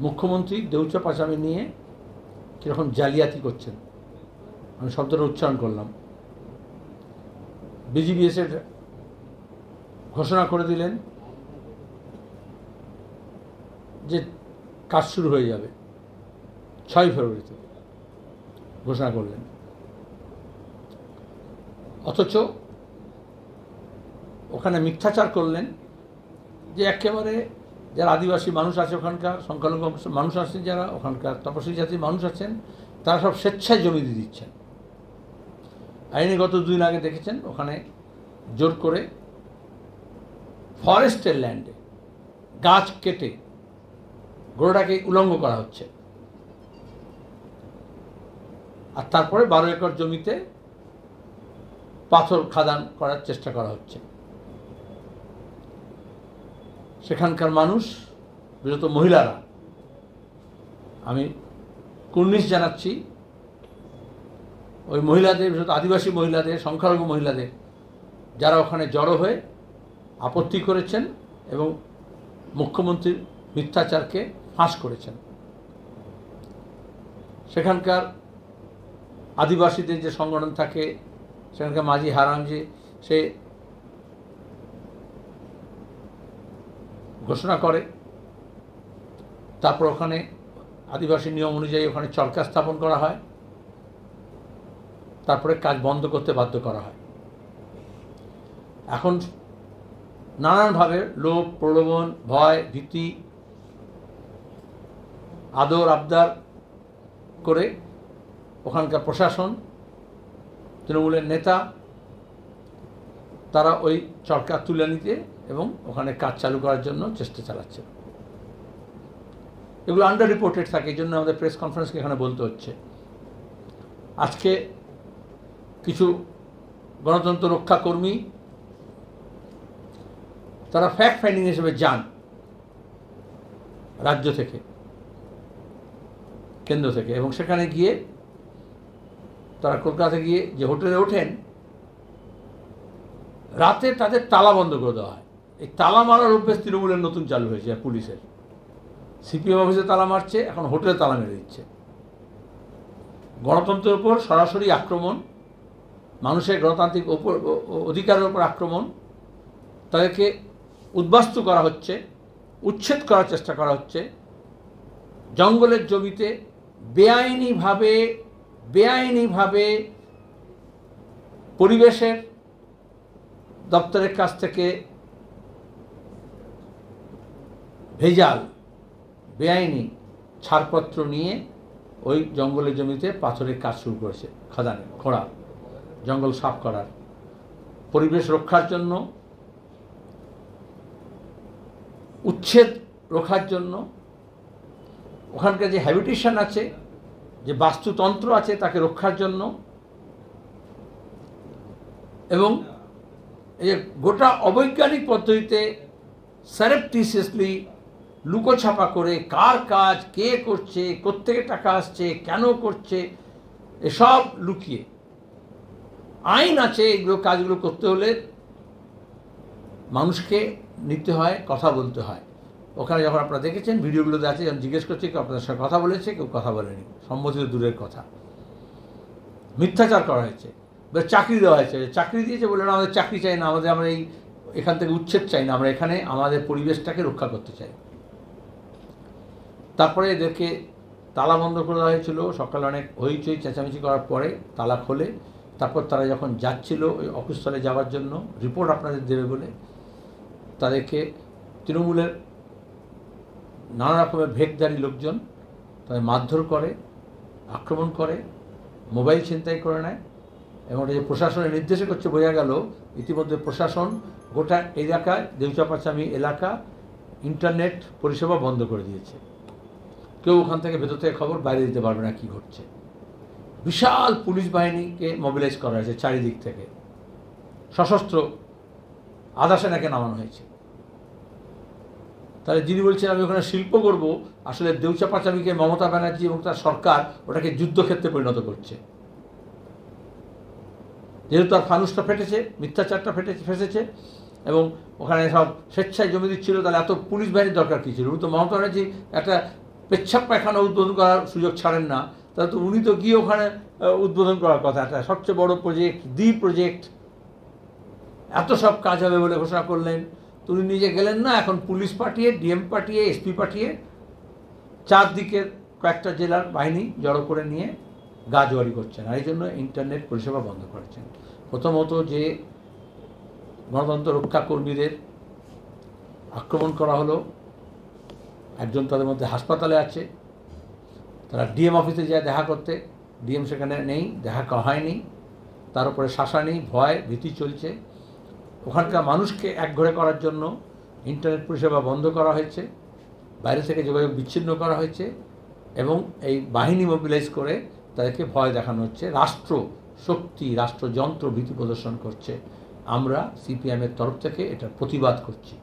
মুখ্যমন্ত্রী দেউচা পাচামি নিয়ে কীরকম জালিয়াতি করছেন, আমি শব্দটা উচ্চারণ করলাম। বিজিবিএসের ঘোষণা করে দিলেন যে কাজ শুরু হয়ে যাবে 6 ফেব্রুয়ারি থেকে ঘোষণা করলেন, অথচ ওখানে মিথ্যাচার করলেন যে একেবারে যারা আদিবাসী মানুষ আছে, ওখানকার সংখ্যালঘু মানুষ আছেন, যারা ওখানকার তপশিলি জাতির মানুষ আছেন, তারা সব স্বেচ্ছায় জমি দিয়ে দিচ্ছেন। আইনে গত 2 দিন আগে দেখেছেন ওখানে জোর করে ফরেস্টের ল্যান্ডে গাছ কেটে গোড়াটাকে উলঙ্গ করা হচ্ছে, আর তারপরে 12 একর জমিতে পাথর খাদান করার চেষ্টা করা হচ্ছে। সেখানকার মানুষ, বিশেষত মহিলারা, আমি কুর্নিশ জানাচ্ছি ওই মহিলাদের, বিশেষত আদিবাসী মহিলাদের, সংখ্যালঘু মহিলাদের, যারা ওখানে জড়ো হয়ে আপত্তি করেছেন এবং মুখ্যমন্ত্রীর মিথ্যাচারকে ফাঁস করেছেন। সেখানকার আদিবাসীদের যে সংগঠন থাকে, সেখানকার মাঝি হারামজি, সে ঘোষণা করে, তারপর ওখানে আদিবাসী নিয়ম অনুযায়ী ওখানে চরকা স্থাপন করা হয়, তারপরে কাজ বন্ধ করতে বাধ্য করা হয়। এখন নানানভাবে লোভ, প্রলোভন, ভয়, ভীতি, আদর আবদার করে ওখানকার প্রশাসন, তৃণমূলের নেতা, তারা ওই চরকা তুলে নিতে এবং ওখানে কাজ চালু করার জন্য চেষ্টা চালাচ্ছে। এগুলো আন্ডার রিপোর্টেড থাকে, এই জন্য আমাদের প্রেস কনফারেন্সকে এখানে বলতে হচ্ছে। আজকে কিছু গণতন্ত্র রক্ষা কর্মী তারা ফ্যাক্ট ফাইন্ডিং হিসেবে যান রাজ্য থেকে, কেন্দ্র থেকে, এবং সেখানে গিয়ে তারা কলকাতা গিয়ে যে হোটেলে ওঠেন, রাতে তাদের তালা বন্ধ করে দেওয়া হয়। এই তালা মারার অভ্যেস তৃণমূলের নতুন চালু হয়েছে, পুলিশের। সিপিএম অফিসে তালা মারছে, এখন হোটেলে তালা মেরে দিচ্ছে। গণতন্ত্রের উপর সরাসরি আক্রমণ, মানুষের গণতান্ত্রিক অধিকারের উপর আক্রমণ, তাদেরকে উদ্বাস্তু করা হচ্ছে, উচ্ছেদ করার চেষ্টা করা হচ্ছে। জঙ্গলের জমিতে বেআইনিভাবে পরিবেশের দপ্তরের কাছ থেকে ভেজাল, বেআইনি ছাড়পত্র নিয়ে ওই জঙ্গলের জমিতে পাথরের কাজ শুরু করেছে, খাদানে খোঁড়া, জঙ্গল সাফ করার, পরিবেশ রক্ষার জন্য, উচ্ছেদ রক্ষার জন্য, ওখানকার যে হ্যাবিটেশন আছে, যে বাস্তুতন্ত্র আছে, তাকে রক্ষার জন্য, এবং এই যে গোটা অবৈজ্ঞানিক পদ্ধতিতে সারেপটিসিয়াসলি লুকোছাপা করে কার কাজ কে করছে, কোত্থেকে টাকা আসছে, কেন করছে, এসব লুকিয়ে, আইন আছে, এগুলো কাজগুলো করতে হলে মানুষকে নিতে হয়, কথা বলতে হয়। ওখানে যখন আপনারা দেখেছেন ভিডিওগুলোতে আছে, যখন জিজ্ঞেস করছে কেউ আপনাদের সঙ্গে কথা বলেছে, কেউ কথা বলেনি, সম্মতি দূরের কথা, মিথ্যাচার করা হয়েছে। চাকরি দেওয়া হয়েছে, চাকরি দিয়েছে বলে না, আমাদের চাকরি চাই না, আমরা এখান থেকে উচ্ছেদ চাই না, আমরা এখানে আমাদের পরিবেশটাকে রক্ষা করতে চাই। তারপরে এদেরকে তালা বন্ধ করে দেওয়া হয়েছিল। সকালে অনেক হইচই চেঁচামেচি করার পরে তালা খোলে। তারপর তারা যখন যাচ্ছিল ওই অফিসস্থলে যাওয়ার জন্য, রিপোর্ট আপনাদের দেবে বলে, তাদেরকে তৃণমূলের নানা রকমের ভেকধারী লোকজন তাদের মারধর করে, আক্রমণ করে, মোবাইল ছিনতাই করে নেয়। এবং এটা যে প্রশাসনের নির্দেশে করছে বোঝা গেল, ইতিমধ্যে প্রশাসন গোটা এলাকায়, দেউচা পাচামি এলাকা, ইন্টারনেট পরিষেবা বন্ধ করে দিয়েছে। কেউ ওখান থেকে ভেতর থেকে খবর বাইরে দিতে পারবে না কী ঘটছে। বিশাল পুলিশ বাহিনীকে মোবিলাইজ করা হয়েছে চারিদিক থেকে, সশস্ত্র আধা সেনাকে নামানো হয়েছে। তাহলে যিনি বলছেন আমি ওখানে শিল্প করব, আসলে দেউচা পাচামিকে মমতা ব্যানার্জি এবং তার সরকার ওটাকে যুদ্ধক্ষেত্রে পরিণত করছে। যেহেতু তার ফানুসটা ফেটেছে, মিথ্যাচারটা ফেসেছে, এবং ওখানে সব স্বেচ্ছায় জমি দিচ্ছিল, তাহলে এত পুলিশ বাহিনীর দরকার কী ছিল? তো মমতা ব্যানার্জি একটা পেচ্ছাপ পায়খানা উদ্বোধন করার সুযোগ ছাড়েন না, তাহলে তো উনি তো গিয়ে ওখানে উদ্বোধন করার কথা। একটা সবচেয়ে বড় প্রজেক্ট, প্রজেক্ট, এত সব কাজ হবে বলে ঘোষণা করলেন, উনি নিজে গেলেন না। এখন পুলিশ পাঠিয়ে, ডিএম পাঠিয়ে, এসপি পাঠিয়ে চারদিকের কয়েকটা জেলার বাহিনী জড়ো করে নিয়ে গাজোয়ারি করছেন, আর এই জন্য ইন্টারনেট পরিষেবা বন্ধ করেছেন। প্রথমত যে গণতন্ত্র রক্ষা কর্মীদের আক্রমণ করা হলো, একজন তাদের মধ্যে হাসপাতালে আছে, তারা ডিএম অফিসে যায় দেখা করতে, ডিএম সেখানে নেই, দেখা হয়নি, তার উপরে শাসানি, ভয়, ভীতি চলছে। ওখানকার মানুষকে একঘরে করার জন্য ইন্টারনেট পরিষেবা বন্ধ করা হয়েছে, বাইরে থেকে যোগাযোগ বিচ্ছিন্ন করা হয়েছে, এবং এই বাহিনী মোবিলাইজ করে তাদেরকে ভয় দেখানো হচ্ছে। রাষ্ট্র শক্তি, রাষ্ট্রযন্ত্র ভীতি প্রদর্শন করছে। আমরা সিপিএমের তরফ থেকে এটার প্রতিবাদ করছি।